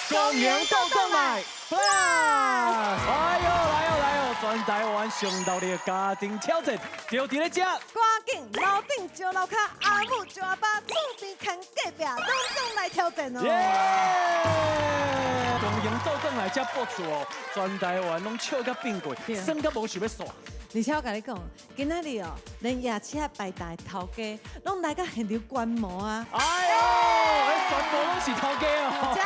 公园斗动来 ，Plus！ 哎呦，来哦，全台湾上道的家庭挑战就伫咧遮。赶紧楼顶招楼骹，阿母招阿爸，厝边看隔壁，拢总来挑战哦。公园斗动来遮播出哦，全台湾拢笑甲变过，算甲无想要煞。而且我甲你讲，今仔日哦，连夜市摆台头家拢来到现场观摩啊！哎呦，全部拢是头家哦！加！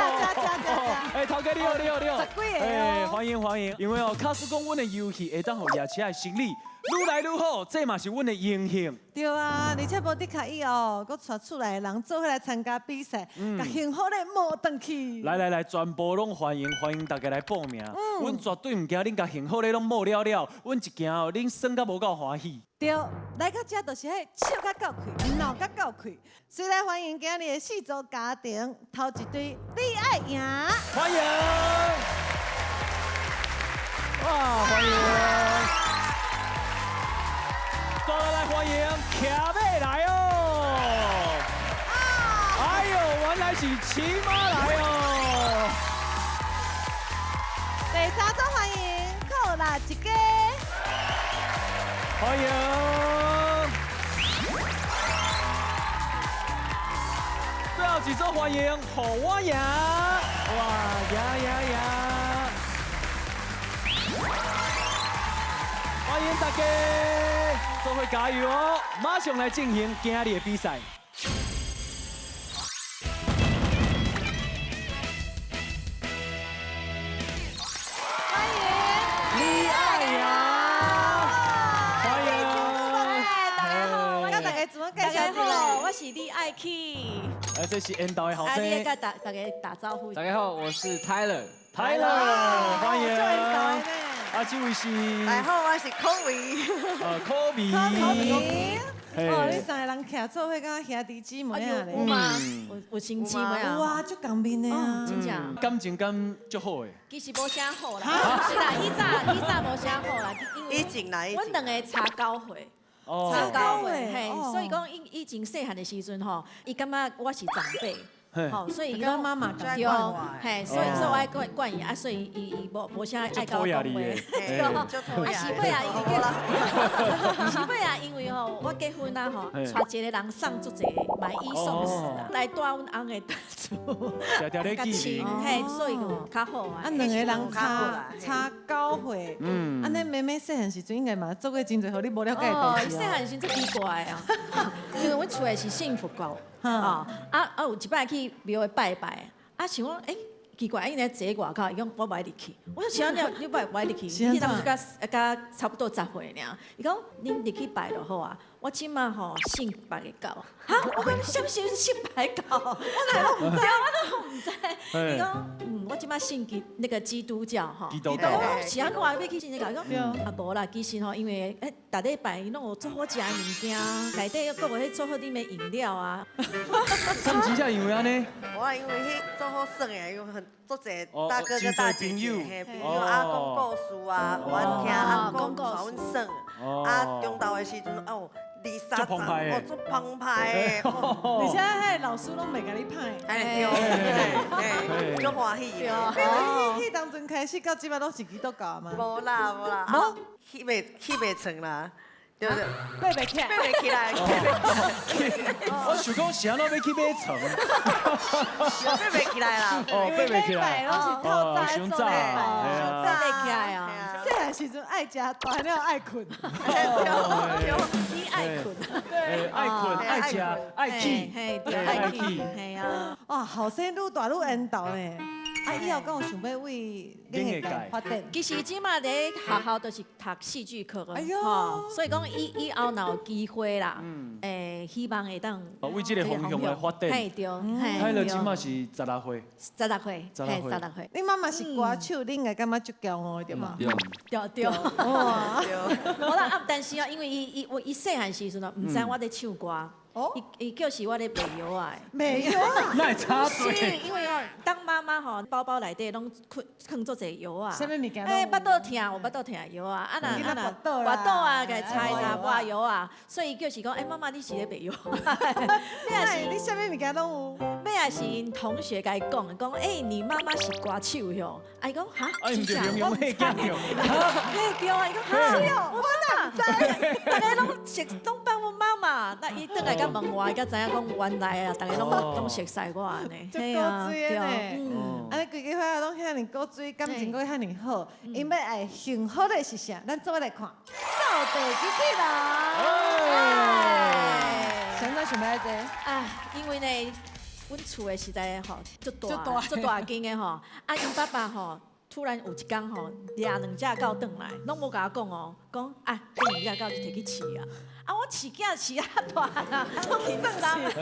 哎，头家你好，你好，你好！十几个哎，哦！欢迎欢迎！因为哦，卡斯讲阮的游戏会当互夜市的生意愈来愈好，这嘛是阮的荣幸。对啊，而且无得卡以后，佮带厝内的人做伙来参加比赛，甲幸福的摸回去。来，全部拢欢迎大家来报名。阮绝对唔惊恁甲幸福的拢摸了，阮一惊哦，恁耍甲无够欢喜。对，来到这就是迄笑甲够开，闹甲够开。所以来欢迎今日的四组家庭，头一对你爱赢。欢迎！哇，欢迎！再来欢迎骑马来哦！哎呦，原来是骑马来哦！第三组欢迎扣啦一家。欢迎！最后几组欢迎好我赢！哇呀！欢迎大家，做伙加油哦！马上来进行今日的比赛。欢迎你爱呀！欢迎！大家好，跟大家自我介大绍一下。家好，我是李爱 Key。哎，这是缘投的后啊，你生跟大家打招呼。大家好，我是 Tyler。泰勒，欢迎！做缘投的呢。啊，这位是大家好，我是 Kobe。科比。哦，你三个人徛做伙，敢兄弟姊妹啊咧？有吗？有亲戚没啊？哇，足共面的啊！真正，感情感足好的。其实无啥好啦，是啦，以早无啥好啦，因为以前啦，以前阮两个差9岁。哦差9岁，嘿，哦所以讲以前细汉的时阵吼，伊感觉我是长辈。嘿吼，所以伊跟妈妈对，嘿，所以我爱管伊啊，所以伊无啥爱甲我讲话，对，啊是尾啊，因为吼，我结婚啊吼，带一个人送足济买衣送死啊，来带阮翁的厝，条咧记亲，嘿，所以较好啊。啊，两个人差9岁，安尼妹妹细汉时阵应该嘛做过真侪，互你无了解的哦，代志啊。细汉时真奇怪啊，因为阮厝的是幸福国。啊有一摆去庙会拜拜，啊想讲奇怪，伊咧坐外口，伊讲我袂入去，我想你袂入去，迄当时甲差不多10岁尔，伊讲恁入去拜就好啊，我即马吼信别个教，哈，我讲什么时阵信别个教，我都唔知，伊讲我即马信那个基督教哈，基督教是安怎要去信这个？伊讲啊无啦，其实吼，因为逐礼拜伊拢有做好食的物件，内底又搁有迄做好啉的饮料啊。咁真正因为安尼，我因为迄做好耍的，有很做者大哥跟大姐姐，嘿，比如阿公故事啊，阮听阿公传阮耍，啊，中昼的时阵哦。2、3站，哦，足澎湃的，而且迄老师拢袂甲你歹，对，足欢喜的。迄当阵开始到即摆都是基督教嘛？无啦，起袂成啦，对不对？爬袂起来，爬袂起来，我想讲是安怎要去买床？爬袂起来啦。哦，爬袂起来。拢是透早伤早做礼拜，啊爬袂起来啊！细汉时阵爱食，大汉了爱困。你爱困，爱困，爱食，爱起，嘿，对，爱起，嘿啊！哇，后生愈大愈缘投呢。啊，以后敢有想要为演艺界发展？其实即马咧学校都是读戏剧课的，哎呦吼，所以讲以后若有机会啦，希望会当为这个方向来发展。嘿对，泰勒即马是16岁16岁，嘿16岁，你妈妈是歌手，你应该感觉足骄傲对嘛？对。哇，无啦啊，但是啊，因为伊细汉时阵啊，毋知我咧唱歌，伊叫是我咧卖药啊。没有啊，那也插是嘴。因为哦，当妈妈吼，包包内底拢藏做侪药啊。什么物件？巴肚疼，有巴肚疼的药啊，巴肚啊，给擦一擦，抹药啊，所以就是讲，妈妈你是咧卖药。你什么物件拢有？尾也是因同学甲伊讲，你妈妈是歌手哟。伊讲哈，哎，唔对，用迄件着。嘿对啊，伊讲哈，是哦，我哪知？大家拢扮我妈妈，那伊倒来甲问我，伊才知影讲原来啊，大家拢熟悉我安尼。就古锥的呢，安尼规个花拢遐尼古锥，感情阁遐尼好，因要爱幸福的是啥？咱做来看，扫地机器人。想到想要这？因为呢，阮厝的实在吼，足大间的吼，因爸爸吼。突然有一天吼，抓2只狗转来，拢无甲我讲哦，讲这2只狗就摕去饲啊。我饲囝饲大啦，做轻松。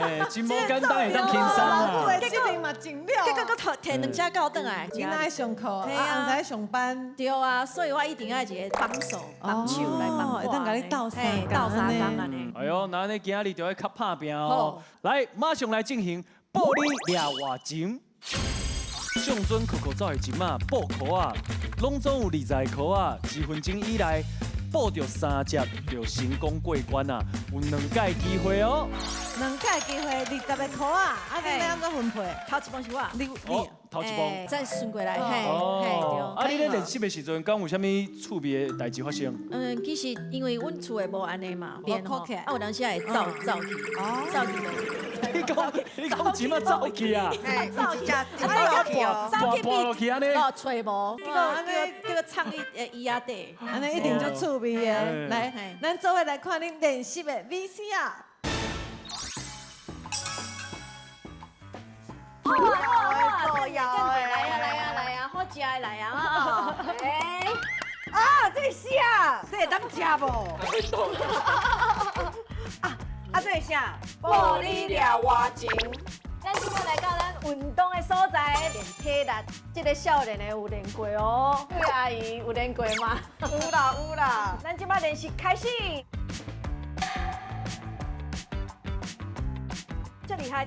哎，真无简单会当轻松啊。结果嘛真了。结果佫摕2只狗转来，囡仔上课，啊，仔上班。对啊，所以我一定要一个帮手、帮手来帮我。会当甲你斗三工安尼。哎呦，那你今日就要较拍拼哦。来，马上来进行报你抓活钱。上阵扣扣走的钱啊，报箍啊，拢总有20个箍啊，1分钟以内报到3只就成功过关啊，有2届机会哦。2届机会20个箍啊，你要安怎分配？头一帮是我，你头一帮。再顺过来，嘿，你咧练习的时阵，敢有啥物趣味的代志发生？其实因为阮厝的无安尼嘛，变吼，有当时会走去，走去。你讲钱啊走去啊？走去，走去落去安尼？找无，叫个藏伊仔底，安尼一定就趣味的。来，咱做伙来看恁练习的 VCR。来啊，好食的来啊！这个啥？这会当食无？这个啥？报你抓活钱。咱今摆来到咱运动的所在练体力，这个少年的有练过哦。对阿姨有练过吗？有啦。咱今摆练习开始。这厉害！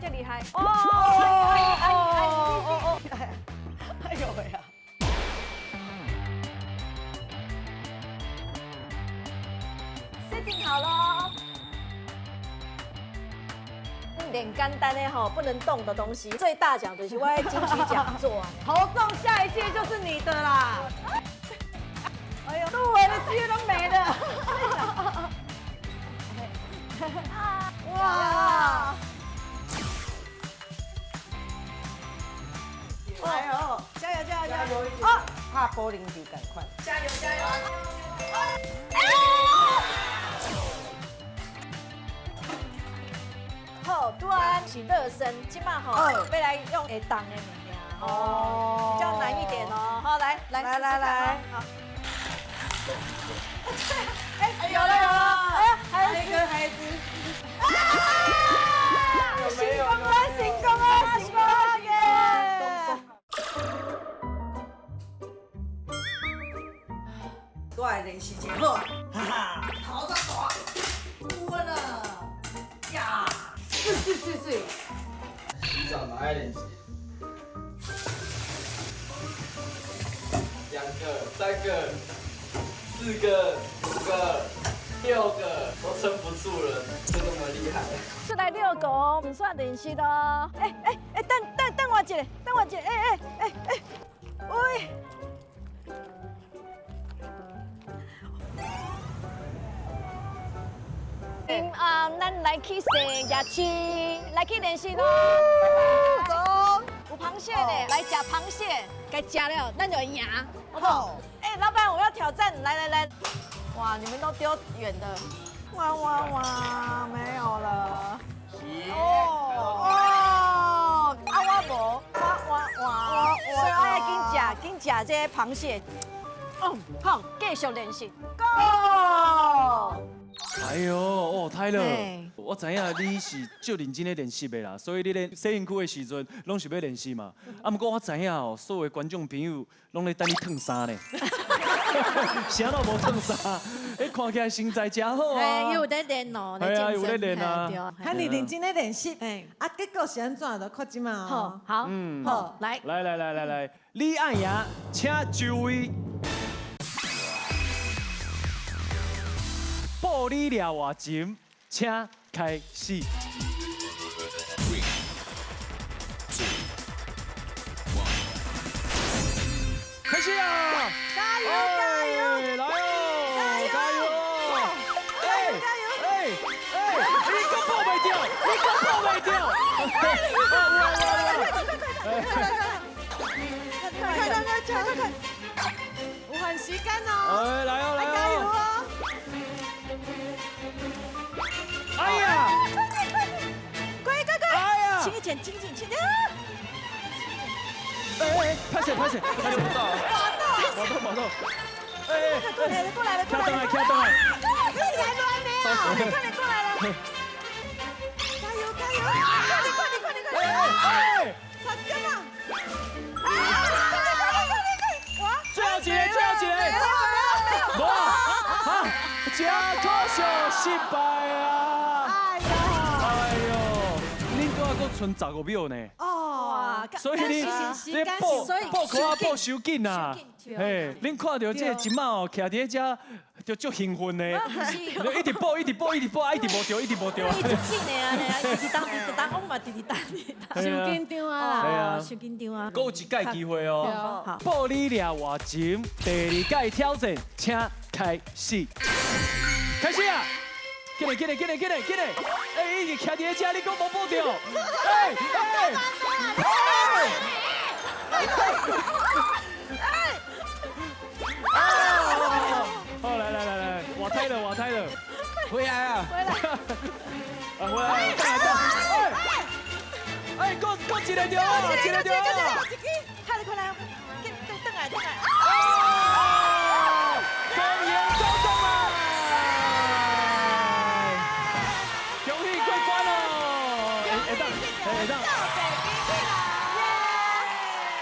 哎呦喂呀！setting 好咯。练简单的吼，不能动的东西，最大奖就是我的金曲讲座。侯仲，下一届就是你的啦！哎呦，入围的机会都没了。哇！加油！拍保龄球赶快！加油！好，拄啊是热身，即马吼要来用会动的物件，比较难一点哦。好，来，好。有了！还有一个孩子。成功了！耶！我来练习一下好，哈哈，头大大，稳了，呀，是。洗澡哪爱练习？2个、3个、4个、5个、6个，都撑不住了，就这么厉害。出来遛狗哦，唔算练习咯。等我一下，喂。咱来去洗牙齿，来去练习咯。走，有螃蟹呢，来吃螃蟹，该吃了，咱就赢，好不好？老板，我要挑战，来。哇，你们都丢远的。哇，没有了。我无，所以我要紧吃这个螃蟹。好，继续练习 ，Go！哎呦，泰勒，我知影你是足认真的练习的啦，所以你咧洗身躯的时阵，拢是要练习嘛。不过我知影哦，所有的观众朋友拢咧等你烫衫呢。啥都无创啥，哎，看起来身材真好哎，啊。有在练哦，哎呀有在练啊喊你认真咧练习，哎，啊，结果是安怎的？看即嘛好，好，好，来，来，你按赢，请就位。报你俩话钱，请开始。开始啊！加油加油！来哦！加油！你个爆袂掉！你个爆袂掉！快！有限时间哦！来哦！加油哦！哎呀！快！哎呀！轻一点，轻，哎，拍手！拍不到！跑到！哎，过来了！开动来！你来乱没有？快点过来了！加油！快！哎！啥子嘛？最后一个！无啊！真可惜，失败啊！哎呦，恁搁还佫剩15秒呢。哦，所以你这报考啊报收紧啊！嘿，恁看到这即马哦，徛伫遮就足兴奋的，一直报，一直无着。一直进的啊，一直当往嘛，直当。受紧张啊！系啊受紧张啊！还有一届机会哦。好，报你俩话钱，第2届挑战，请开始。开始啊！紧嘞！哎，一直徛伫遮，你讲无报着？好，来，瓦胎了，回来啊！回来，哎，够一个掉啊！快来，等来。公园收工啦！恭喜过关哦！会当。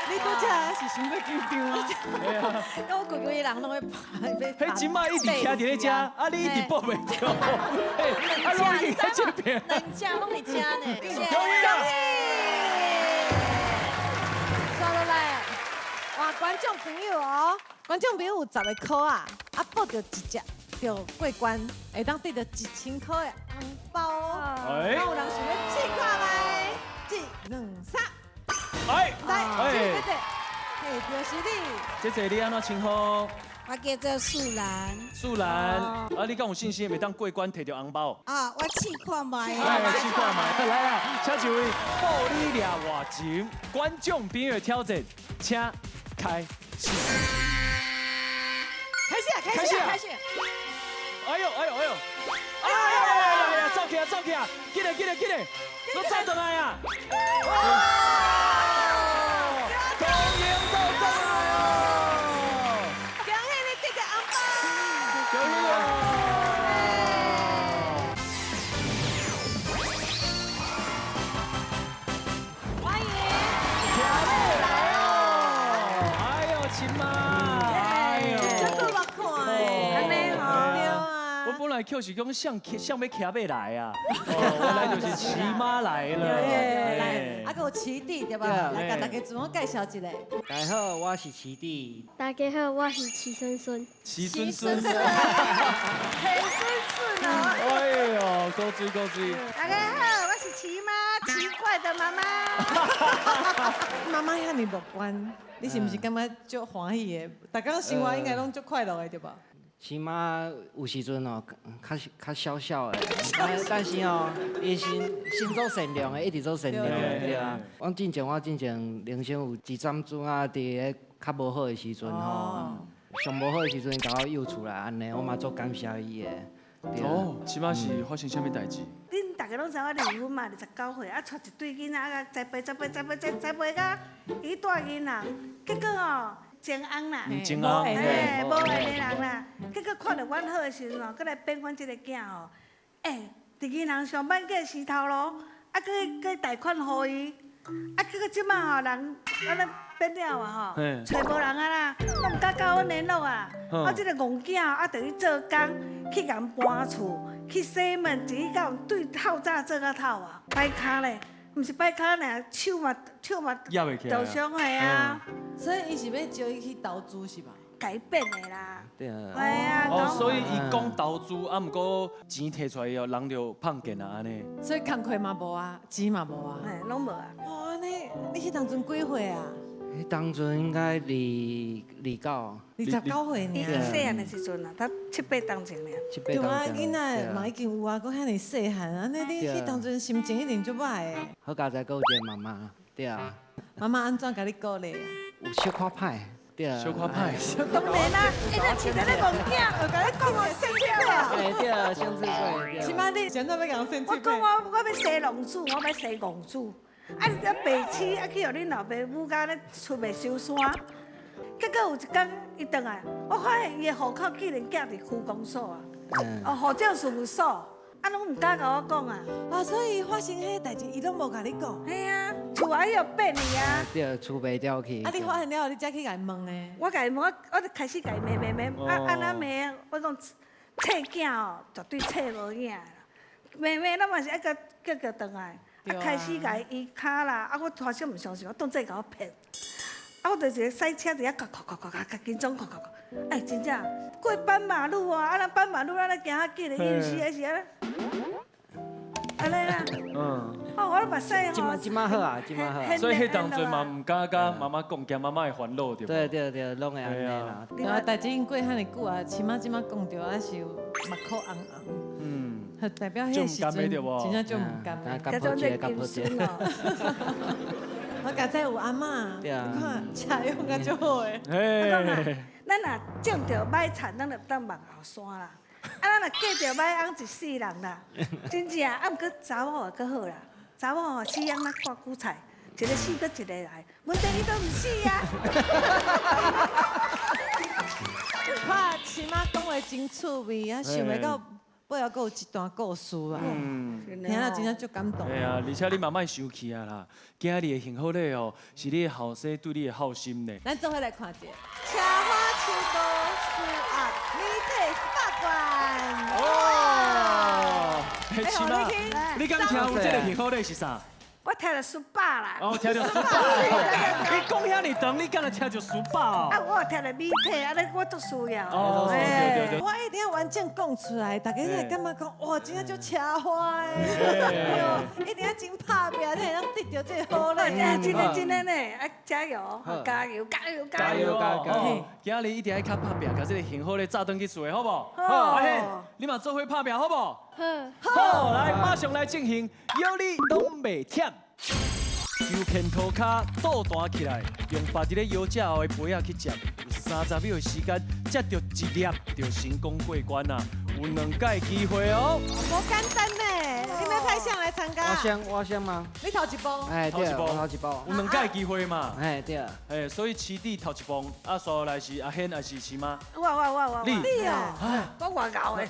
你拄则是想要紧张啊？哎呀，我规个人拢会怕，迄即摆一直徛伫咧遮，啊你一直报袂着，啊拢已经在这边。人家拢伫遮呢，恭喜！刷落来，哇！观众朋友哦，观众朋友有10个块啊，啊报着一只就过关，会当得到1000块的红包哦。哎那有人想要试看麦？1、2、3，哎，来，嘿，就是你。这是你安怎称呼？我叫做素兰素兰，啊你敢有信心袂当过关摕到红包？啊，我试看卖哎，试看卖，来啊，请一位报你俩话钱，观众朋友的挑战，请开始。开始！哎呦！走起啊！紧嘞！都走倒来啊！恭喜都走来哦！恭喜你得个红包！恭喜哦！欢迎，嘉妹来哦！哎呦，亲妈！哎呦！这个我看诶，安尼吼，对啊。我本来 Q 是讲像要骑马来啊，原来就是骑马来了。来，啊，还有齐弟对吧？来，甲大家自我介绍一下。大家好，我是齐弟。大家好，我是齐孙孙。齐孙孙，很顺顺哦。哎呦，高追！大家好，我是奇妈，奇怪的妈妈。妈妈遐尼乐观，你是不是感觉足欢喜的？大家生活应该拢足快乐的对吧？起码有时阵哦，较笑笑的，但是哦，伊心做善良的，一直做善良的，对啊。我之前人生有一盏钟啊，伫咧较无好的时阵吼，上无好的时阵，甲我诱出来安尼，我嘛足感谢伊的。哦，起码是发生什么代志？恁大家拢知我离婚嘛，29岁，啊，带一对囡仔，啊，栽培到伊大囡仔，结果哦。前翁啦，前翁，哎，无爱的人啦，结果看到阮好的时阵哦，搁来变阮这个囝哦，第二人上班过石头路，啊，搁贷款互伊，啊，结果即马吼人，咱变了啊吼，找无人啊啦，我唔敢甲阮联络啊。我这个戆囝啊，得去做工，去共搬厝，去洗门，一日到对透早做到透啊，摆骹咧，唔是摆骹咧，手嘛压袂起来受伤的啊。所以伊是要招伊去投资是吧？改变的啦。对啊。哎呀，哦，所以伊讲投资，啊，毋过钱摕出来以后，人就胖见啊，安尼。所以工课嘛无啊，钱嘛无啊。哎，拢无啊。哦，你迄当阵几岁啊？迄当阵应该29。29岁伊尔。细汉的时阵啊，他7、8当前尔。对啊，囡仔嘛已经有啊，搁遐尼细汉，安尼你迄当阵心情一定足歹的。好佳在还有一个妈妈，对啊。妈妈安怎甲你鼓励啊？有小可歹，对啊。小可歹。当然啦，因为饲在咧戆囝，就甲你讲我生气啊。哎，对啊，生气过。起码你现在要甲我生气。我讲我要洗龙珠，我要洗公主。啊！你这白痴，啊去互恁老爸母家咧出卖收山，结果有一天伊转来，我发现伊的户口竟然寄伫区公所啊，户政事务所，啊拢唔敢甲我讲啊。啊，所以发生迄个代志，伊拢无甲你讲。系啊，厝啊又变去啊。对，厝卖掉去。啊，你发现了后，你才去甲伊问的。我甲伊问，我就开始甲伊骂，安那骂，我讲册囝哦，绝对册无影啦。骂，咱嘛是爱叫转来。啊，开始甲伊骹啦，啊，我发现唔相信，我当真甲我骗。啊，我就一个赛车伫遐咔，紧张咔，哎，真正过斑马路啊，啊，咱斑马路咱咧行较紧的，伊是还是安尼啦。哦，我咧目屎吼。即马好啊，即马好啊。所以迄当阵嘛唔敢甲妈妈讲，惊妈妈会烦恼对不？对，拢会安尼啦。对啊，代志已经过遐尼久啊，起码即马讲着还是有目眶红红。代表迄时阵真正就唔甘的。这种在金孙哦。我家在有阿嬷，你看车用甲足好诶。咱若种着买田，咱就当望后山啦。啊，咱若嫁着买翁一世人啦，真正啊，毋过查某也搁好啦。查某吼饲翁咱挂韭菜，一个死搁一个来，问题伊都毋死啊。看起码讲话真趣味啊，想袂到。尾后阁有一段故事啊，听了真正足感动。系啊，而且你慢慢生气啊啦，今日的幸福咧哦，是你的后生对你的好心呢。咱做伙来看一下，车花秋高树压美体18冠。哦，起码你敢听有这个幸福咧是啥？我听着18啦。哦，听着18。你讲遐尼长，你敢会听着18？啊，我听着美体，安尼我都需要。哦，对。我一定要完整讲出来，大家会感觉讲哇，真正足车花的，一定要真拍拼，才能得到这好嘞。真的呢，啊加油，加油！今日一定要较拍拼，甲这个幸福咧炸转去厝的好不？好。你嘛做伙拍拼好不？好，来，马上来进行，有你拢袂忝。右拳头骹倒弹起来，用把这个腰架后的杯仔去接，有30秒的时间，接到一粒就成功过关啦。有2届机会哦。无简单呢，你要派谁来参加？我先吗？你头一步。哎，对，我头一步。有2届机会嘛？哎，对。哎，所以起底头一步，啊，接下来是阿显还是起妈？我。你哦，我外搞的。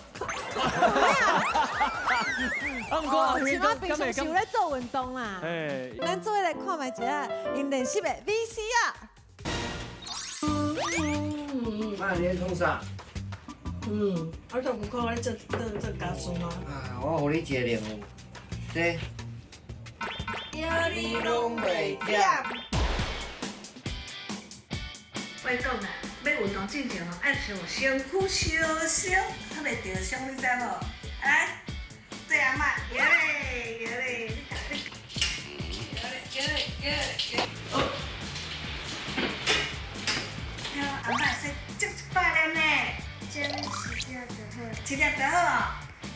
啊，唔过起码平常是有咧做运动啦。哎，咱做伙来看卖一下因练习的 VCR。那你创啥？我就不看我做家事嘛。啊，我互你一个任务，这。有你拢袂忝。我讲啦，要运动之前吼，爱像身躯烧烧，较袂着伤，你知无？来，对阿妈，耶嘞。阿妈说这100粒呢，真是这样的好。吃点得好哦，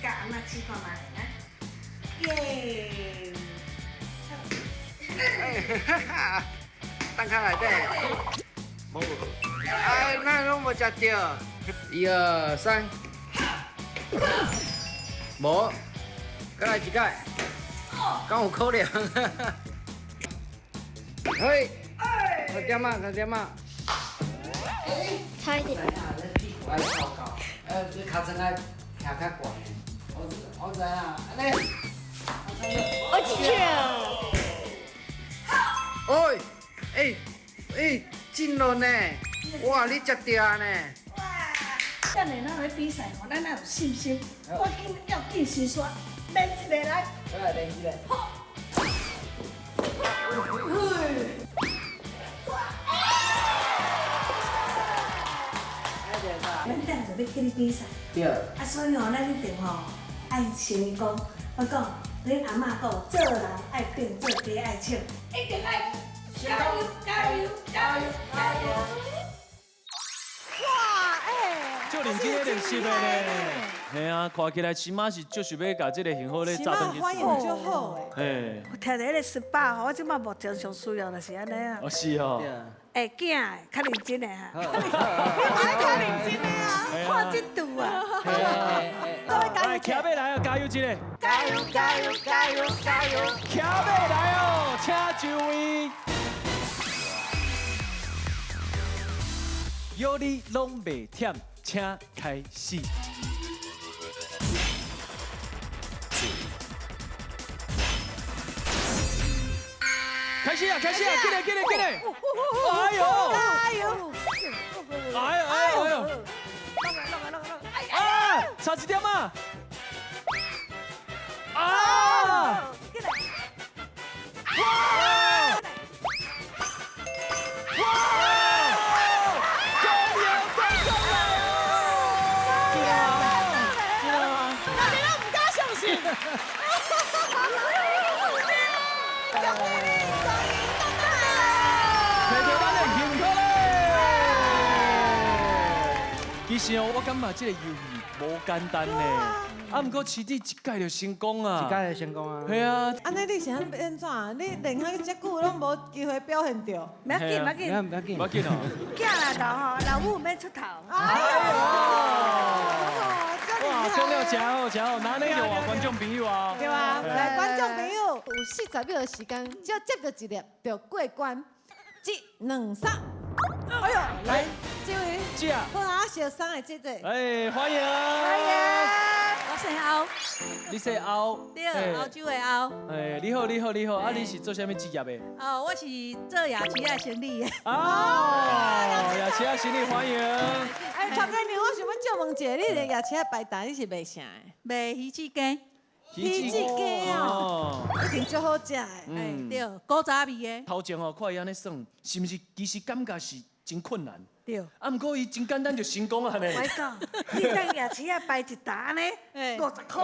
甲阿妈吃看嘛，来，耶！等下内底，无，哎，咱拢无食着。1、2、3，无，再来一届，敢有可能？嘿，快点嘛！差一点。我报告，这脚床爱徛较悬的，我知啊，安尼。我去了。喂，哎，真论呢！哇，你接到呢？咱两人来比赛吼，咱要有信心，赶紧要紧先刷，练一个来。来，练一个。好。咱等下就要跟你比赛。对。啊，所以吼，咱一定吼爱成功。我讲，恁阿嬷讲，做人爱拼，做爹爱抢，一定爱加油加油加油加油！哇，就认真咧练习的呢。嘿啊，看起来起码是就是要把这个幸福咧炸断去。欢迎就好嘿。我听着迄个18吼，我即摆目前上需要就是安尼啊。哦，是哦。会囝的，较认真的哈。较认真的啊，看这度啊。来，徛要来哦，加油一个！加油加油加油加油！徛要来哦，请就位。有你拢袂忝，请开始。开始啊！开始啊！进来进来进来！哎呦！加油！哎呦哎呦哎呦！啊！差一点啊！啊！哇！其实哦，我感觉这个游戏无简单呢，啊，不过市弟一届就成功啊，一届就成功啊。系啊，安尼你是安怎？你练遐遮久拢无机会表现到。不要紧，不要紧，不要紧，不要紧哦。囝老吼，老母唔免出头。哎呦！哇，讲了真好真好，哪里有啊？观众朋友啊，对啊，来观众朋友，有40秒的时间，只要接到一粒就过关。1、2、3，哎呦，来，这位，姐啊，好啊，小三的姐姐，哎，欢迎啊！欢迎，我姓欧，你姓欧，对，澳洲的澳。哎，你好，你好，你好，啊，你是做什么职业的？哦，我是做夜市的生意的。哦，夜市啊，行李欢迎。哎，头家娘，我想要借问一下，你的夜市摆档你是卖啥的？卖鱼子鸡。鱼子鸡哦，一定最好食的。哎，对，古早味的。头前哦，看伊安尼算，是毋是？其实感觉是真困难。对。啊，毋过伊真简单就成功啊呢。我讲，你等夜市啊摆一单呢，50块。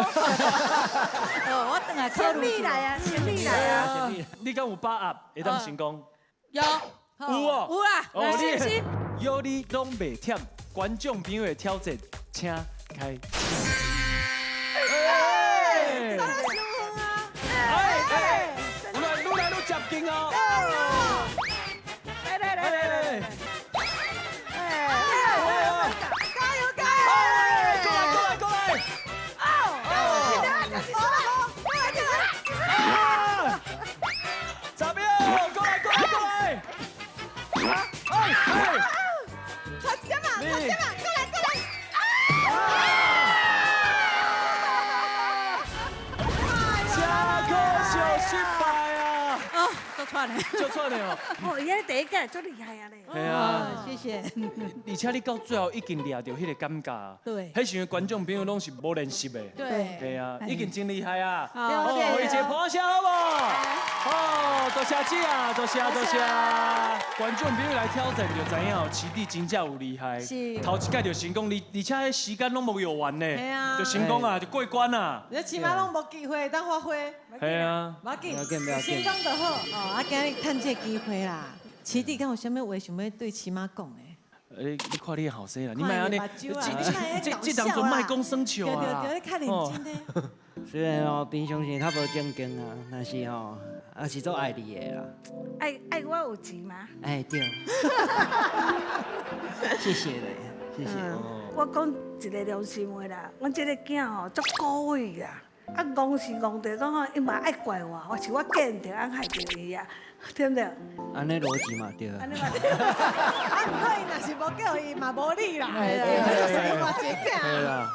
哦，我等下考虑。先来啊，先来啊。你敢有把握会当成功？有。有哦。有啊。哦，信心。有你拢袂忝，观众朋友的挑战，请开始。接近哦！来！加油！过来！10秒，过来！差点嘛！过来！下课小失败啊！都串了，就串了哦。哦，伊第一届最厉害啊嘞！系啊，谢谢。而且你到最后已经抓到迄个感觉。对。迄时阵观众朋友拢是无练习的。对。系啊，已经真厉害啊！好，一起拍下好不好？哦，多谢姐啊，多谢。观众朋友来挑战就知影哦，市弟真正有厉害。是。头一届就成功，而且时间拢无用完呢。系啊。就成功啊，就过关啊。你起码拢无机会当发挥。系啊。不要紧，不要紧。成功就好。哦，啊，今日趁这机会啦。市弟，敢有啥物话想要对起码讲的？你看你后生啦，你莫安尼，这当阵莫讲生笑啊。对，你较认真呢。虽然哦，平常时较无正经啊，但是哦，也是做爱你的啦。爱我有钱吗？哎，对。谢谢你，谢谢。我讲一个良心话啦，阮这个囝吼足古伟啊，啊戆是戆着讲吼，伊嘛爱怪我是我见着安害着伊啊，对不对？安尼逻辑嘛对啊。安尼嘛对。啊，不过伊若是无叫伊嘛无你啦，对啦。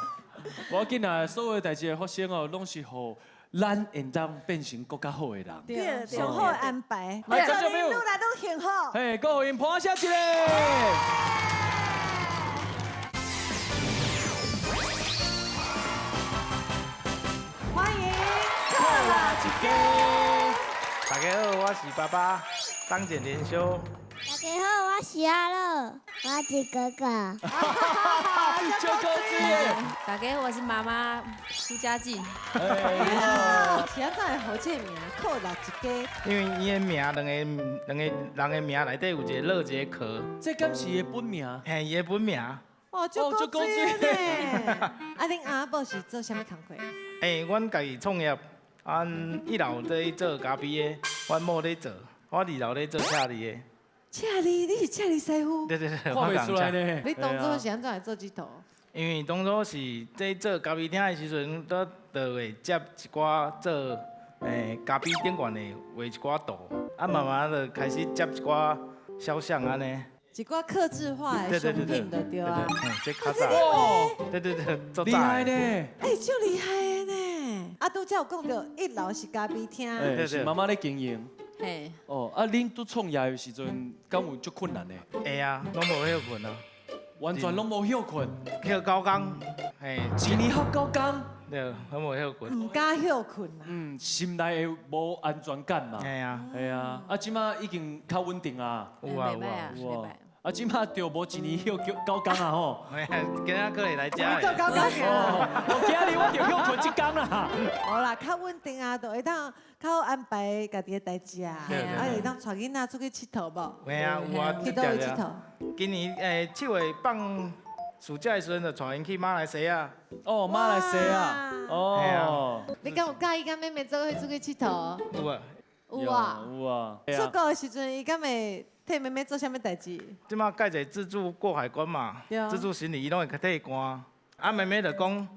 无要紧啊，所有代志的发生哦，拢是互咱应当变成更加好的人。对，上好的安排，来祝掌声你愈来愈幸福。嘿，各位拍下起来！欢迎克拉一家。大家好，我是爸爸张简连修。大家好，我是阿乐，我是哥哥。就高子。大家好，我是妈妈苏佳静。是安怎会好这名克拉一家？因为伊的名两个人的名内底有一个乐一个可，这敢是伊的本名？嘿，伊的本名。哦，就高水呢。啊，恁阿伯是做啥物工课？阮家己创业，一楼在做咖啡的，阮某在做，我二楼在做车厘的。车厘，你是车厘师傅？对，看袂出来呢。你当初是安怎来做这头？因为当初是在做咖啡厅的时阵，都会接一寡做咖啡店馆的画一寡图，慢慢就开始接一寡肖像安尼。一寡客制化的商品的对啊。这较早。对，做厉害呢。就厉害的呢。啊，拄才有讲到一楼是咖啡厅。是妈妈咧经营。嘿。哦，恁拄创业的时阵，敢有足困难的？会啊，拢无休困啊。完全拢无休困。休9工，嘿。一年休9工。对，拢无休困。唔敢休困啊。心内会无安全感嘛。系啊。系啊，即马已经较稳定啊。有啊。即马就无一年休9工啊吼。今仔过来遮。做9工啊。今日我就休困1工啦。好啦，较稳定啊，就会当较好安排家己的代志啊。会当带囡仔出去佚佗无？嘿啊，有啊。去倒位佚佗？今年7月放暑假的时阵，就带因去马来西亚。哦，马来西亚。哦。你敢有介意甲妹妹做伙出去佚佗？有啊。有啊。有啊。出国的时阵，伊敢会替妹妹做啥物代志？即马介者自助过海关嘛，自助行李伊拢会替关。啊，妹妹就讲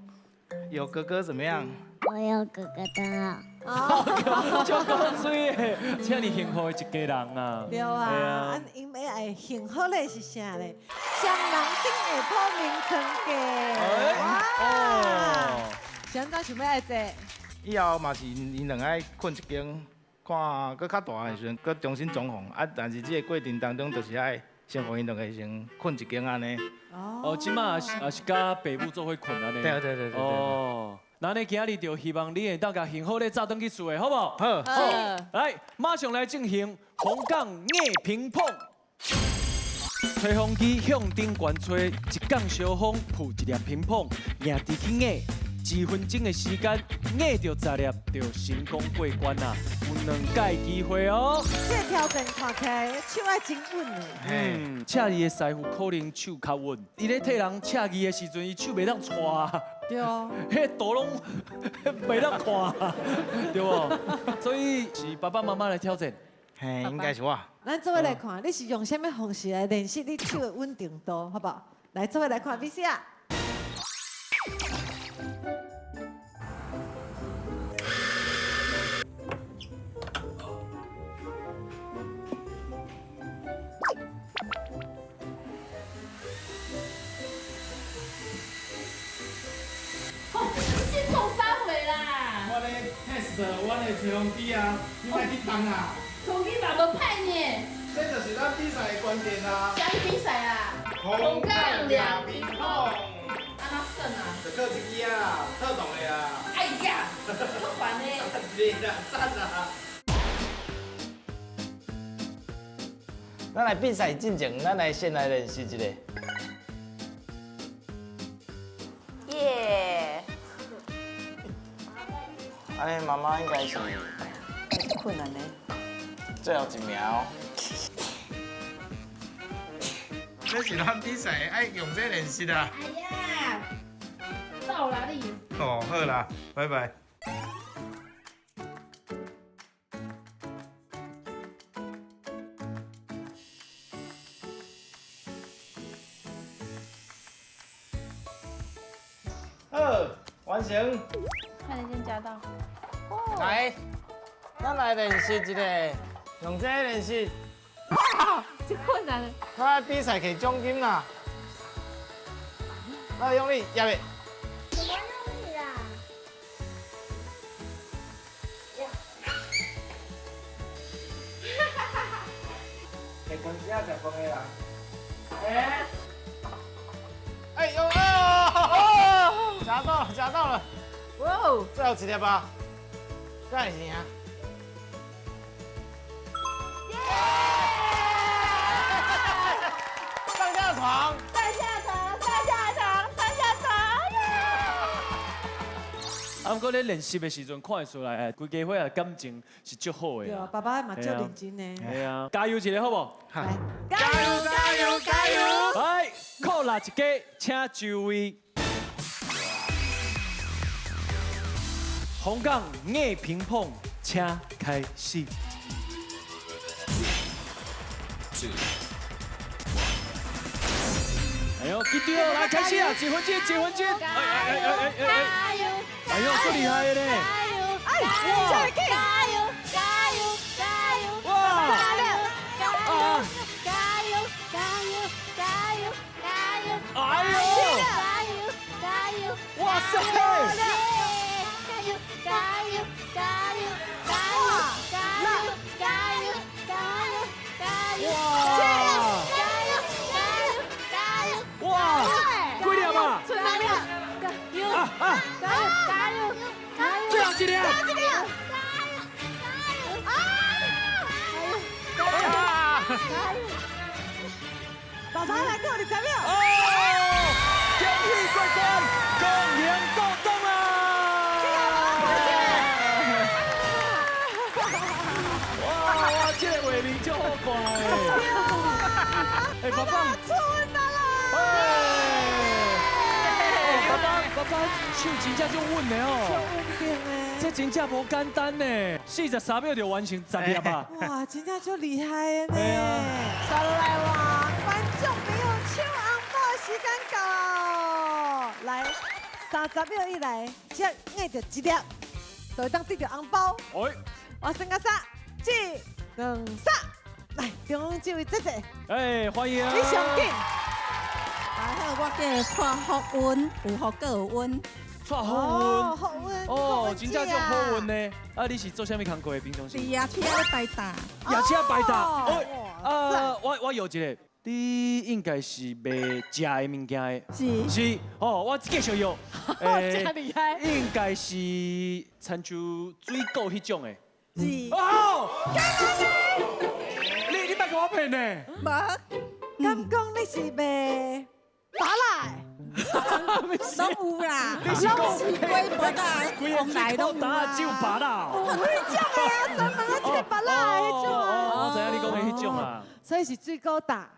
有哥哥怎么样？我有哥哥的哦，就够水的，这么幸福的一家人啊。对啊，因为爱幸福的是啥咧？双人顶下铺名称价。哇！现在想要爱坐？以后嘛是因两个困一间，看佮较大的时阵，佮重新装潢。但是这个过程当中，就是爱先互因两个先困一间安尼。哦，即马也是甲爸母做伙困安尼。对。哦。那你今日就希望你会当甲幸福的早登去厝的，好不好？好。来，马上来进行红杠硬平碰。吹风机向顶悬吹，一杠小风扑一粒乒乓，硬直去硬，2分钟的时间，硬到10粒就成功过关啦。有2届机会哦。这条件看起来手爱真稳的。车字的师傅可能手较稳，伊咧替人车字的时阵，伊手袂当拖。对哦。迄图拢袂当看，对不？所以是爸爸妈妈来挑战。嘿，应该是我。咱做伙来看，你是用什么方式来练习你手的稳定度，好不好？来做伙来看 VCR。是从啥回啦？我咧 test 我的吹风机啊，你莫去动啊！吹风机嘛无歹呢。这就是咱比赛的关键啊！啥比赛啊？红杠两乒乓。安怎算啊？就靠一支啊，特动的啊。哎呀，好烦呢。是啦，赞啊！咱来比赛进前，咱来先来练习一下。耶！安尼妈妈应该是困难呢。最后一名哦。这是咱比赛爱用这练习的。哎呀，走啦你。哦，好啦，拜拜。好，完成。快点先加到。来，咱来练习一下，用这个练习。这困难了。咱比赛摕奖金啦。来用力，压力。怎么用力啦？刚只食饭的啦。哎呦哦！夹到了！哇哦！最后一粒吧，再是啊！上下床。啊，不过咧练习的时阵看会出来，规家伙啊感情是足好的。对啊，爸爸嘛足认真呢。系啊，加油一个好不好？来，加油加油加油！来，扣蜡一家，请就位。红杠硬平碰，请开始。哎呦，记住哦，来开始啊！几分钟，几分钟。哎呦，够厉害的嘞！哎，加油！加油！加油！加油！哇！加油！加油！加油！加油！哎呦！加油！加油！哇塞！加油！加油！加油！加油！加油！加油！加油！加油！哇！加油！加油！加油！哇！几粒啊？加油！加油！啊！加油！加油！最后一粒。爸爸来到20秒。哦！恭喜过关，恭迎过冬啊！哇，这个画面足好看的。哎，爸爸，出温了啦！爸爸手真正就稳的哦，稳定的。这真正无简单呢，43秒就完成10粒吧。哇，真正足厉害的呢！对啊刷落来哇，观众朋友抢红包的时间到哦！来，30秒以内，只要硬到一粒，就会当得到红包。哎，我先个3、2、3，来，中央这位姐姐，哎，欢迎。你上紧。大好，我叫蔡福温，有福各有温。蔡好运。好运。哦，真正足好运呢。啊，你是做啥物工课的？平常时？是夜车摆搭。夜车摆搭。哦。我有一个，你应该是卖食的物件的。是。是。哦，我继续有。真厉害。应该是亲像水果迄种的。是。哦。你别给我骗呢。无。敢讲你是卖拔来？拢有啦，你是讲龟拔啦，规个水果打只有拔啦。有迄种的啊，专门啊，这个拔啦的迄种啊。我知影你讲的迄种啊。所以是水果打。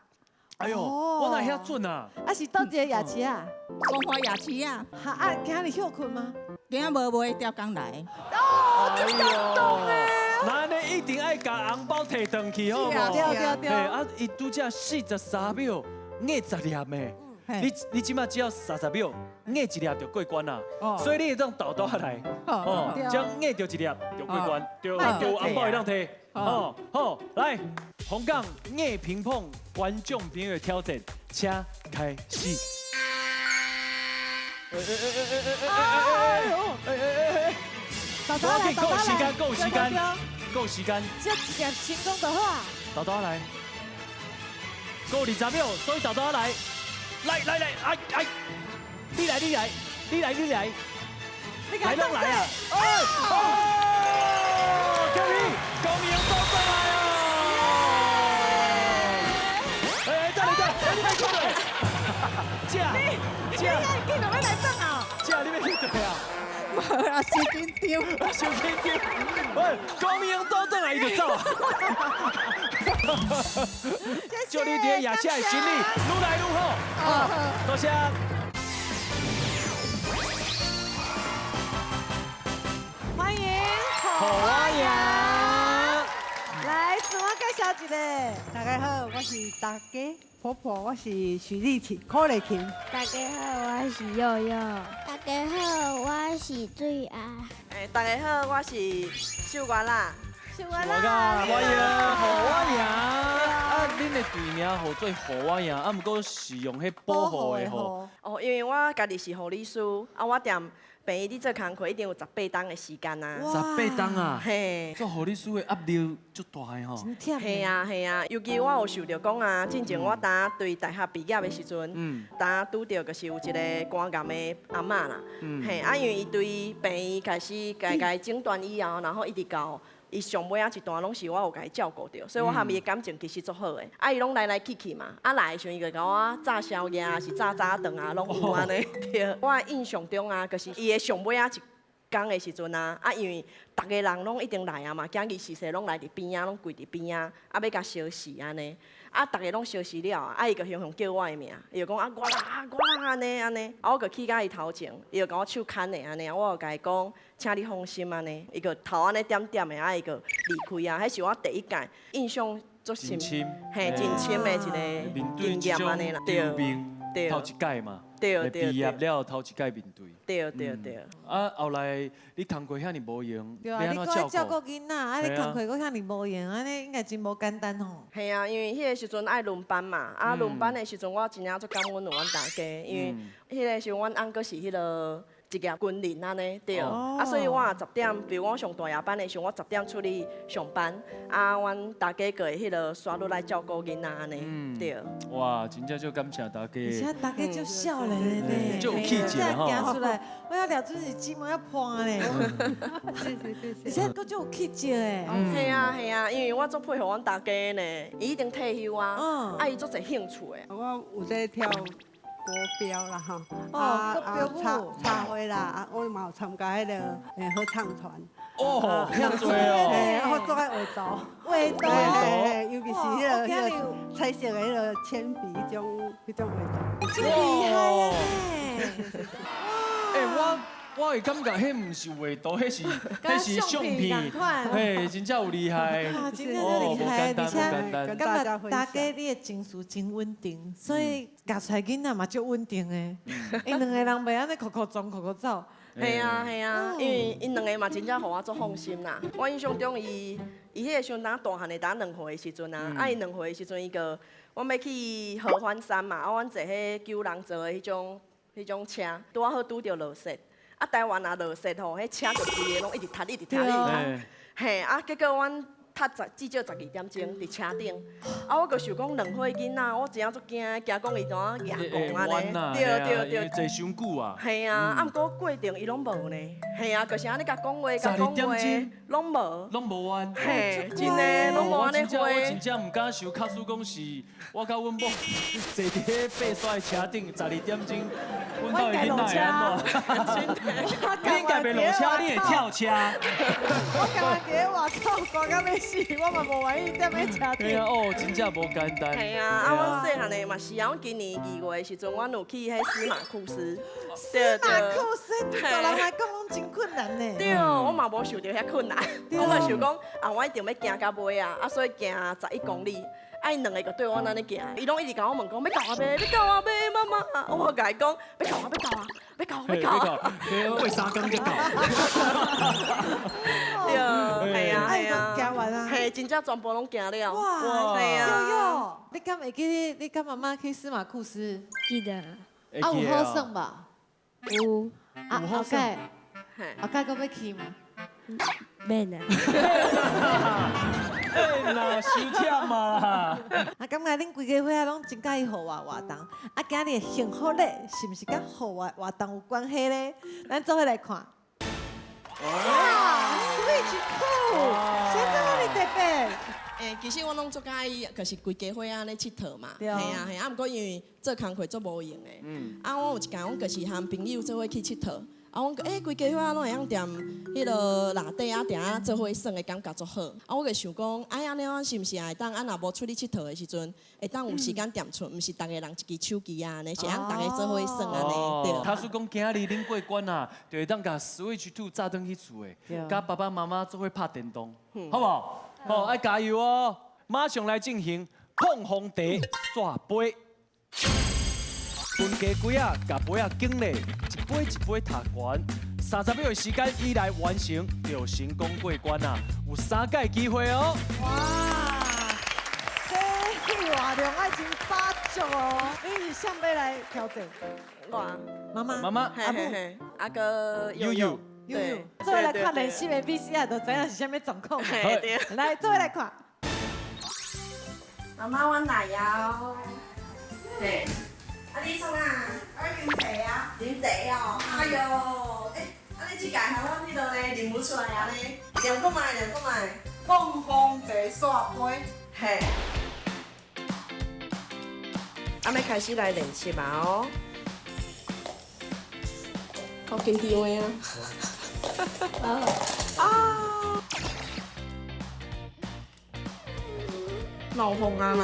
哎呦，我哪遐准啊？啊是倒一个夜市啊？光华夜市啊。哈啊，今日休困吗？今仔无买调工来。哦，真感动诶！那安尼一定爱甲红包摕回去，好无？对。啊，伊拄则43秒硬10粒的。你即马只要30秒，硬一粒就过关啦。所以你会当倒倒下来，将硬着一粒就过关，就红包会当摕。好，来，红杠硬乒乓观众朋友的挑战，请开始。够时间，这一粒成功就好啊！倒倒来，够20秒，所以倒倒来。来，哎，你来，来弄来啊！恭喜都回来哦！哎，等，你别过来！你要来等啊！你别去对啊！无啦，小紧张。喂，恭喜都回来，伊就走。祝你伫夜车的生意愈来愈好。多谢。欢迎好啊呀！来，自我介绍一下。大家好，我是大家婆婆，我是许丽琴、柯丽琴。大家好，我是佑佑。大家好，我是水爱。大家好，我是秀元啦。欢迎好啊呀！啊，恁的队名号做好啊呀，啊，不过是用迄保护的吼。因为我家己是护理师，我踮平日你做工课一定有18天的时间啊。 18天啊，嘿，做互你输的压力足大的吼。真忝。系啊系啊，尤其我有受到讲啊，之前我当对大学毕业的时阵，当拄到就是有一个肝癌的阿嬷啦，嘿，啊因为伊对病医开始家诊断以后，然后一直到。 伊上尾啊一段拢是我有甲伊照顾着，所以我和伊的感情其实足好的。啊，伊拢来去去嘛，啊来的时阵伊就甲我炸宵夜啊，是炸早顿啊，拢有安尼。对，我的印象中啊，就是伊的上尾啊一工的时阵啊，伊逐个人拢一定来啊嘛，囝儿逝世拢来伫边啊，拢跪伫边啊，啊要甲烧死安尼。啊，逐个拢烧死了啊，伊就雄雄叫我的名，伊就讲啊我啦安尼，啊我就去甲伊头前，伊就甲我手牵的安尼，我就甲伊讲，请你放心安尼，伊就头安尼点点的，啊伊就离开啊，迄是我第一届印象足深，嘿，真深的一个经验安尼啦，对，头一届嘛，对，毕业了头一届面对，对。啊，后来你工课遐尼无用，对啊，你搁要照顾囡仔，啊，你工课搁遐尼无用，安尼应该真无简单吼。系啊，因为迄个时阵爱轮班嘛，啊轮班的时阵我真正足感恩有阮大家，因为迄个时阵阮翁阁是迄个。 一业军人安尼对，啊，所以我10点，比如我上大夜班的时候，我10点出去上班，啊，阮大家个会迄个刷落来照顾囡仔安尼，对。哇，真正就感谢大家。而且大家就少年的呢，就有气质吼。行出来，我要了准是姊妹要伴呢。而且佫就有气质的。系啊，因为我足配合阮大家呢，伊一定退休啊，啊，伊足侪兴趣的。我有在跳。 国标啦哈，茶会啦，我嘛有参加迄个合唱团。哦，遐多哦。我做喺画图，尤其是迄个彩色的迄个铅笔，迄种画图。真厉害啊！我会感觉迄唔是画图，迄是相片，嘿，真正有厉害。真正就厉害，而且感觉大家你的情绪真稳定，所以教出来囡仔嘛足稳定的。因两个人袂安尼哭哭撞、哭哭走。系啊，因为因两个嘛真正互我足放心啦。我印象中伊迄个相当大汉的，当2岁的时阵啊，伊2岁的时阵伊个，我要去合欢山嘛，阮坐迄9人座的迄种车，拄好拄着落雪。 啊，台湾啊，落雪吼，迄车就规个拢一直塌，嘿，啊，结果阮塌至少12点钟伫车顶，啊，我就想讲2岁囡仔，我真正足惊，惊讲伊怎啊牙讲安尼，对，坐伤久啊。系啊，啊，毋过过程伊拢无呢，系啊，就是安尼甲讲话，拢无，拢无弯，嘿，真诶，拢无安尼花。我真正毋敢想，卡输讲是，我甲阮某坐伫迄爬山的车顶12点钟，阮到底囡仔会安怎？你应该袂落车，你会跳车。我刚刚伫外口赶到要死，我嘛无愿意踮喺车顶。对啊，哦，真正无简单。系啊，啊，阮细汉的嘛是啊，阮今年2月的时阵，阮有去迄司马库斯。司马库斯对大人来讲拢真困难呢。对，我嘛无受到遐困难，我嘛想讲啊，我一定要行到尾啊，啊，所以行11公里。 啊，因两个就对我安尼行，伊拢一直甲我问讲，要到啊未？要到啊未？妈妈，我甲伊讲，要到啊，过3工就到。对，系啊，行完啊，系真正全部拢行了。哇，有，你敢会记你跟妈妈去司马库斯？记得。啊，有好耍吧？有。啊，后盖搁要去吗？免啊。哎啦，伤忝嘛！啊，感觉恁规家伙仔拢真介意互我活动，啊，今日的幸福咧，是毋是甲互我活动有关系咧？咱做伙来看。哇 ，Switch cool， 现在哪里特别？其实我拢做介意，就是规家伙安尼佚佗嘛。对啊。系啊，毋过因为做工课做无用诶。啊，我有一间，阮就是和朋友做伙去佚佗。 啊，阮个规家伙仔拢会晓踮迄落内底啊，定啊做伙耍的感觉足好。啊，我就想讲，哎安尼我是毋是会当啊？若无出去佚佗的时阵，会当有时间踮厝，毋是逐个人一支手机啊，安尼是通逐个做伙耍安尼。对。他说讲今日恁过关啊，就会当甲 Switch 2炸转去厝的，甲爸爸妈妈做伙拍电动，好不好？好，爱加油哦！马上来进行碰红茶刷杯。 分家龟啊，甲杯啊敬礼，一杯一杯踏完，30秒的时间以内完成，就成功过关啊！有3届机会哦。哇，这活动爱真巴足哦！你是谁要来挑战？我妈妈。妈妈。嘿。啊个悠悠，做来看练习的 VCR 就知影是啥物状况。来，做来看。妈妈，我奶油。对。啊，你创啊？我啉茶啊。啉茶哦。哎呦，啊你即届和我迄落咧认不出来啊咧。念过来，念过来。凤凰茶煞杯。嘿。啊，要开始来练习嘛哦。好紧张的啊！啊！老风啊啦！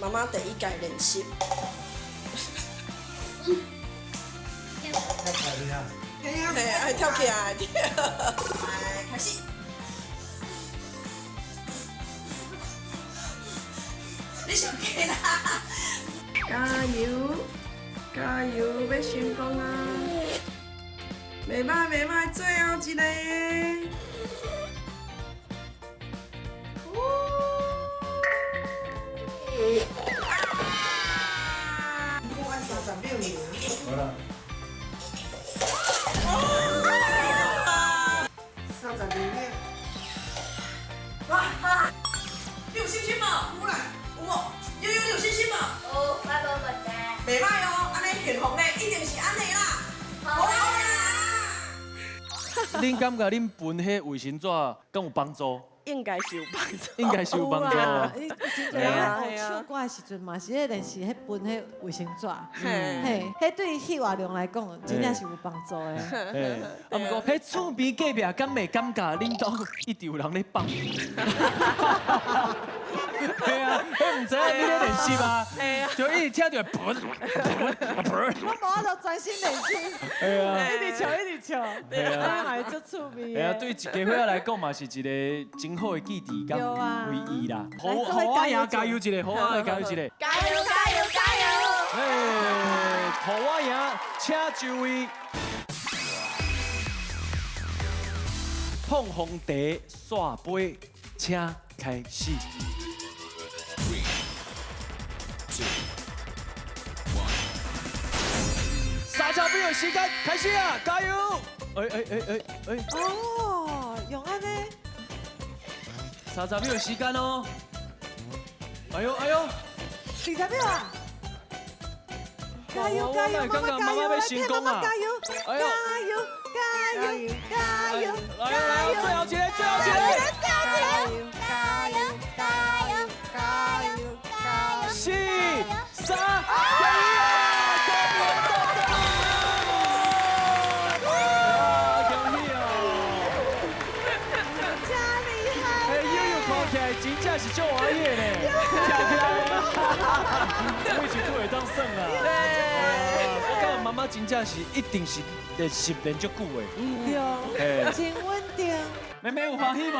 妈妈第一届练习。哎，跳起来！来，开始。你上去啦！加油，加油，要成功啊！袂歹，袂歹，最后一个。我按36秒。好了。你有信心吗？有啦，有哦。悠悠，你有信心吗？有，我无问题。袂歹哦，安尼幸福咧，一定是安尼啦。好啦。恁感觉恁分迄卫生纸敢有帮助？应该是有帮助。应该是有帮助。你真侪人唱歌的时阵嘛，是迄练习迄分迄卫生纸，嘿，迄对血活量来讲，真正是有帮助的。嘿，啊，不过迄厝边隔壁敢袂感觉恁兜一直有人咧放？对啊，迄唔知影你咧练习吗？就一直听到噗。我无法度专心练习，对啊，一直笑一直笑，对啊，嘛会足趣味。对啊，对一家伙仔来讲嘛是一个真好的记忆跟回忆啦。好我爷加油一个，好我爷加油一个。加油加油加油！哎，好我爷，请就位。碰红茶煞杯，请开始。30秒时间开始啊！加油！哎！哦，用安尼。30秒时间哦。哎呦！20秒啊！加油加油，妈妈加油！来替妈妈加油！加油加油加油！来，最后一个，最后一个！加油加油加油加油加油！4、3、2、1！真正是足玩意呢，跳起来！我以前都会当耍啊。我感觉妈妈真正是一定是练习练足久的。对，真稳定。妹妹有欢喜无？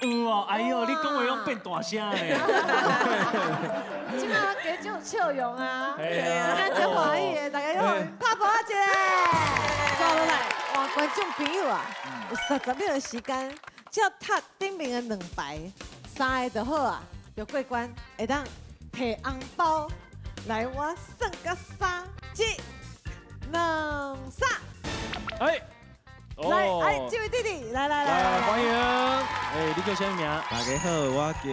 有哦，哎呦，你讲话拢变大声嘞。即马加种笑容啊，真正足欢喜的，大家拢拍拍一个。坐落来，哇，观众朋友啊，有30秒的时间。只要踢顶面的2排，3个就好啊，就过关，会当摕红包。来，我算个3、1、2、3。哎，来，这位弟弟，来，欢迎。哎，你叫什么名？大家好，我叫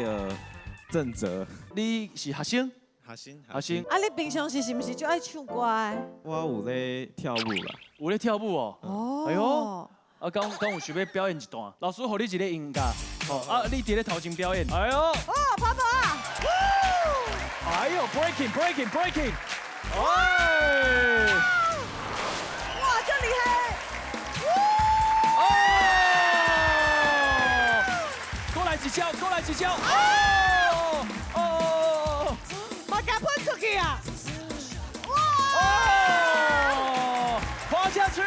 郑哲。你是学生？学生。啊，你平常是不是就爱唱歌的？我有咧跳舞啦。有咧跳舞哦。哦。哎呦。啊，刚有想要表演一段，老师给你一个音乐，好啊，你伫咧头前表演。哎呦，跑啊！哎呦 ，breaking，哎！哇，这厉害！哦，过来几招！哦，把它喷出去啊！哇！滑下去了。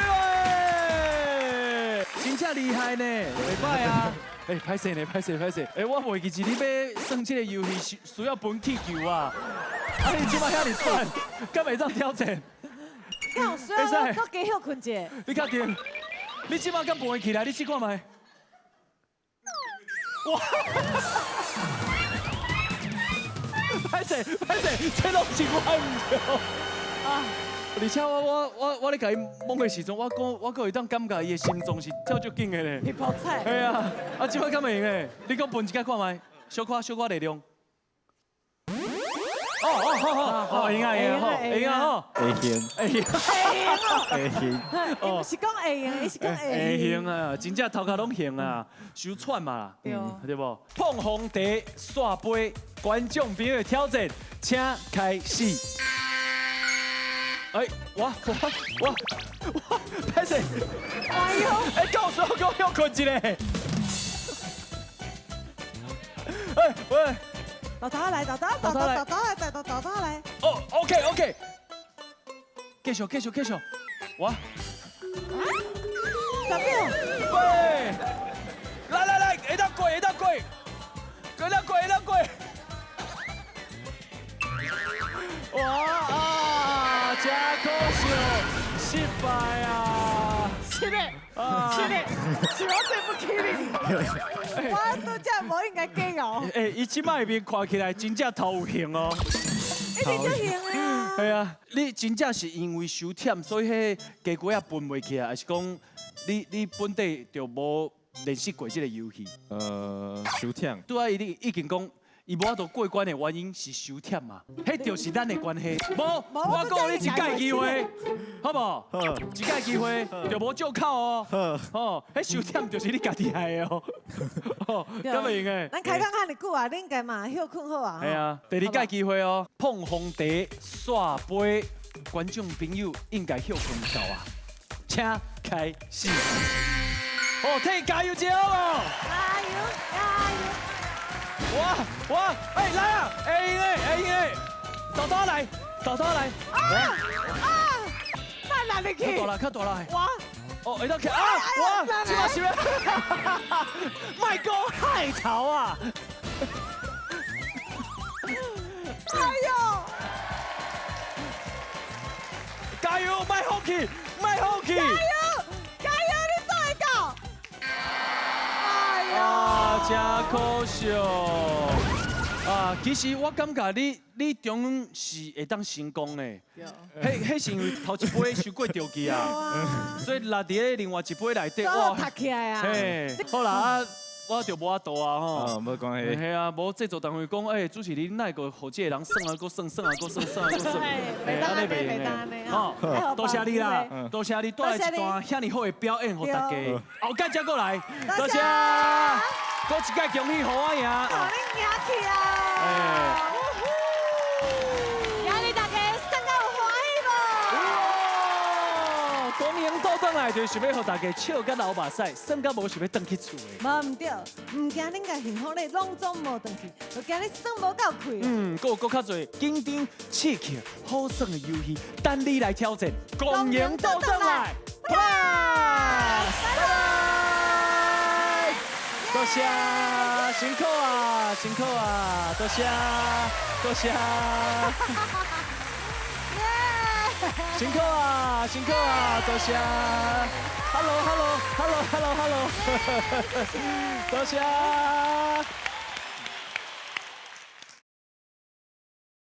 真正厉害呢，袂歹啊！哎，歹势！哎，我袂记是你要算这个游戏需要分气球啊！啊，你即摆遐尼短，敢会当挑战？你好需要我搁加休困一下。你确定？你即马敢爬起来？你试看觅。哇！歹势，这拢是我唔对啊！而且我咧甲伊摸的时阵，我搁会当感觉伊的心脏是跳足紧的咧。你泡菜。系啊，即摆敢会用诶？你讲分一下看觅，小可力量。好，会用啊，会行。伊是讲会用，伊是讲会用啊，真正头壳拢用啊，手喘嘛，对不？碰红茶刷杯，观众朋友的挑战，请开始。哎，我，歹势，哎呦，告诉我讲休困一下。哎喂。豆豆来。哦 ，OK， 继续，我10秒，喂，来，会当过，哇真可惜，失败啊！是我对不起你，我都真无应该假哦。伊即摆面看起来真正头有型哦，一定就型啊！系啊，你真正是因为手忝，所以迄鸡龟啊分袂起来，还是讲你本地就无练习过这个游戏？手忝。拄啊，伊已经讲。伊无法度过关的原因是手忝嘛，迄就是咱的关系。无，我讲你一届机会，好不好？一届机会就无借口哦。哦，迄手忝就是你家己害的哦。哦，咁会用诶。咱开讲遐尼久啊，你应该嘛休困好啊。系啊，第二届机会哦，碰红茶刷杯，观众朋友应该休困到啊，请开始。哦，替加油一下好无？加油！哇！哎，来啊！会用诶！豆豆来！太难了去！较大啦！哇！哦，会当起啊！哇！这把是咩？卖讲海潮啊！哎呦！加油！卖放弃！加油！你做会到！哎呦！啊，真可惜哦！啊，其实我感觉你中是会当成功的，迄是因为头一杯收过掉去啊，所以落伫另外一杯内底，哇，读起来啊！嘿，好啦，啊，我就无法度啊吼，无关系。嘿啊，无制作单位讲，哎，主持人哪个互这个人算啊，搁算，安尼袂用的，吼，多谢你啦，多谢你带来一段遐尼好的表演，互大家，后届再过来，多谢，搁一届恭喜互我赢，互你赢去啊！今日大家算到有欢喜无？公营倒转来，就想要互大家笑甲流目屎，算甲无想要转去厝的。无唔对，唔惊恁家幸福咧，拢总无转去，就惊你算无够开。搁较侪紧张刺激、好耍的游戏，等你来挑战。公营倒转来，拜拜！多谢，辛苦啊，多谢。辛苦啊，多谢。Hello，多谢。